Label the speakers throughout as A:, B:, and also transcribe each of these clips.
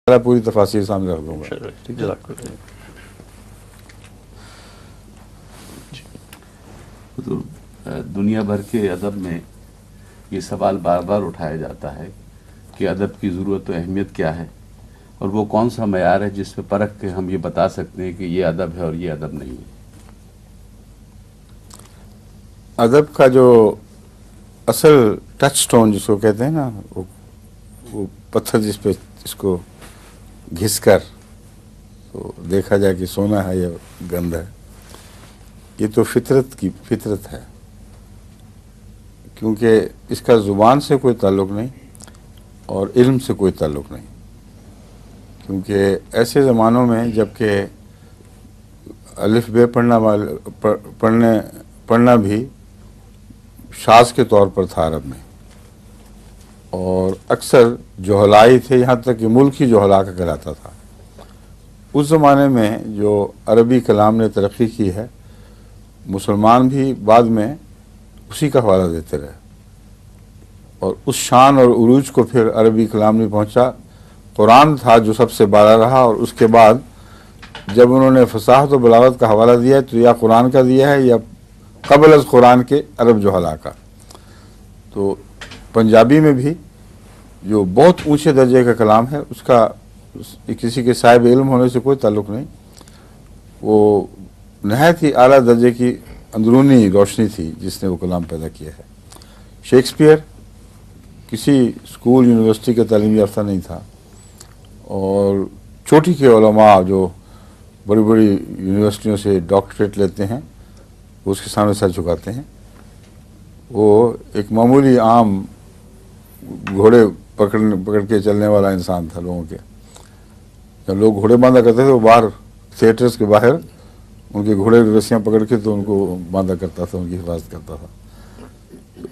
A: پوری تفاصیر سامنے رکھ دوں گا.
B: تو دنیا بھر کے ادب میں یہ سوال بار بار اٹھایا جاتا ہے کہ ادب کی ضرورت و اہمیت کیا ہے، اور وہ کون سا معیار ہے جس پہ پرکھ کے ہم یہ بتا سکتے ہیں کہ یہ ادب ہے اور یہ ادب نہیں ہے.
A: ادب کا جو اصل ٹچ سٹون جس کو کہتے ہیں نا، وہ پتھر جس پہ اس کو گھس کر تو دیکھا جائے کہ سونا ہے یا گند ہے، یہ تو فطرت ہے، کیونکہ اس کا زبان سے کوئی تعلق نہیں اور علم سے کوئی تعلق نہیں. کیونکہ ایسے زمانوں میں جب کہ الف بے پڑھنا بھی شاذ کے طور پر تھا عرب میں، اور اکثر جوہلائی تھے، یہاں تک کہ ملکی جوہلا کا کہلاتا تھا. اس زمانے میں جو عربی کلام نے ترقی کی ہے، مسلمان بھی بعد میں اسی کا حوالہ دیتے رہے، اور اس شان اور عروج کو پھر عربی کلام نے پہنچا. قرآن تھا جو سب سے بالا رہا، اور اس کے بعد جب انہوں نے فصاحت و بلاغت کا حوالہ دیا تو یا قرآن کا دیا ہے یا قبل از قرآن کے عرب جوہلا کا. تو پنجابی میں بھی جو بہت اونچے درجے کا کلام ہے، اس کا کسی کے صاحب علم ہونے سے کوئی تعلق نہیں، وہ نہایت ہی اعلیٰ درجے کی اندرونی روشنی تھی جس نے وہ کلام پیدا کیا ہے. شیکسپیئر کسی اسکول یونیورسٹی کا تعلیمی یافتہ نہیں تھا، اور چوٹی کے علماء جو بڑی بڑی یونیورسٹیوں سے ڈاکٹریٹ لیتے ہیں وہ اس کے سامنے سر جھکاتے ہیں. وہ ایک معمولی عام گھوڑے پکڑ کے چلنے والا انسان تھا. لوگوں کے جب لوگ گھوڑے باندھا کرتے تھے، وہ باہر تھیٹرز کے باہر ان کے گھوڑے کی رسیاں پکڑ کے تو ان کو باندھا کرتا تھا، ان کی حفاظت کرتا تھا.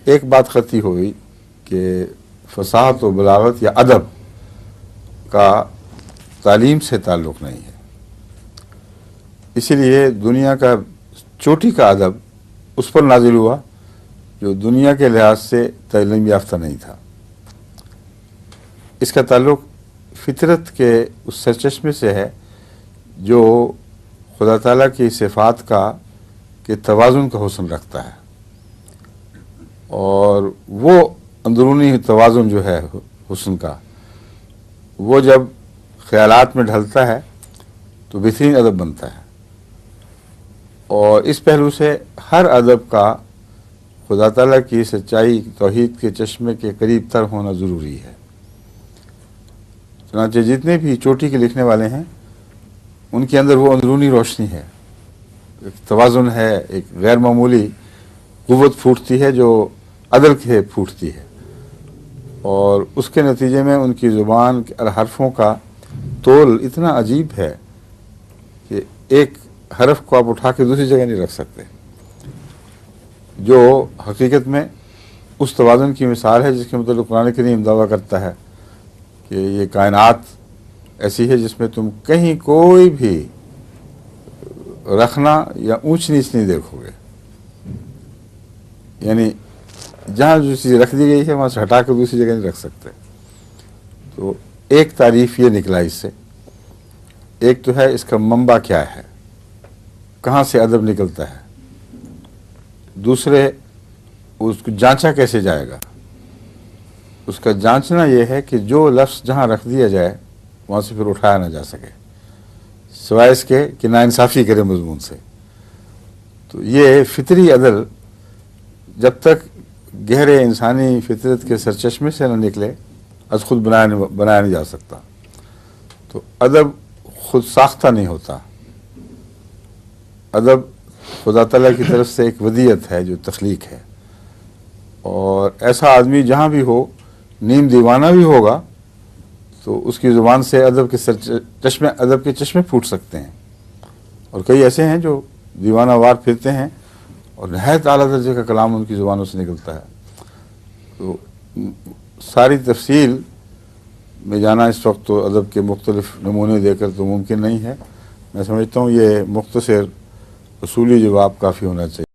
A: ایک بات خطی ہوئی کہ فصاحت و بلاغت یا ادب کا تعلیم سے تعلق نہیں ہے، اسی لیے دنیا کا چوٹی کا ادب اس پر نازل ہوا جو دنیا کے لحاظ سے تعلیم یافتہ نہیں تھا. اس کا تعلق فطرت کے اس سرچشمے سے ہے جو خدا تعالیٰ کی صفات کا کہ توازن کا حسن رکھتا ہے، اور وہ اندرونی توازن جو ہے حسن کا، وہ جب خیالات میں ڈھلتا ہے تو بہترین ادب بنتا ہے. اور اس پہلو سے ہر ادب کا خدا تعالیٰ کی سچائی توحید کے چشمے کے قریب تر ہونا ضروری ہے. چنانچہ جتنے بھی چوٹی کے لکھنے والے ہیں ان کے اندر وہ اندرونی روشنی ہے، ایک توازن ہے، ایک غیر معمولی قوت پھوٹتی ہے جو عدل سے پھوٹتی ہے، اور اس کے نتیجے میں ان کی زبان کے حرفوں کا تول اتنا عجیب ہے کہ ایک حرف کو آپ اٹھا کے دوسری جگہ نہیں رکھ سکتے، جو حقیقت میں اس توازن کی مثال ہے جس کے متعلق قرآن کریم دعویٰ کرتا ہے کہ یہ کائنات ایسی ہے جس میں تم کہیں کوئی بھی رکھنا یا اونچ نیچ نہیں دیکھو گے. یعنی جہاں جو چیز رکھ دی گئی ہے وہاں سے ہٹا کے دوسری جگہ نہیں رکھ سکتے. تو ایک تعریف یہ نکلا اس سے، ایک تو ہے اس کا منبع کیا ہے، کہاں سے ادب نکلتا ہے. دوسرے اس کو جانچا کیسے جائے گا. اس کا جانچنا یہ ہے کہ جو لفظ جہاں رکھ دیا جائے وہاں سے پھر اٹھایا نہ جا سکے، سوائے اس کے کہ ناانصافی کرے مضمون سے. تو یہ فطری عدل جب تک گہرے انسانی فطرت کے سرچشمے سے نہ نکلے از خود بنایا نہیں جا سکتا. تو ادب خود ساختہ نہیں ہوتا، ادب خدا تعالیٰ کی طرف سے ایک ودیعت ہے جو تخلیق ہے. اور ایسا آدمی جہاں بھی ہو، نیم دیوانہ بھی ہوگا تو اس کی زبان سے ادب کے چشمے پھوٹ سکتے ہیں. اور کئی ایسے ہیں جو دیوانہ وار پھرتے ہیں اور نہایت اعلیٰ درجے کا کلام ان کی زبانوں سے نکلتا ہے. تو ساری تفصیل میں جانا اس وقت تو ادب کے مختلف نمونے دے کر تو ممکن نہیں ہے. میں سمجھتا ہوں یہ مختصر اصولی جواب کافی ہونا چاہیے.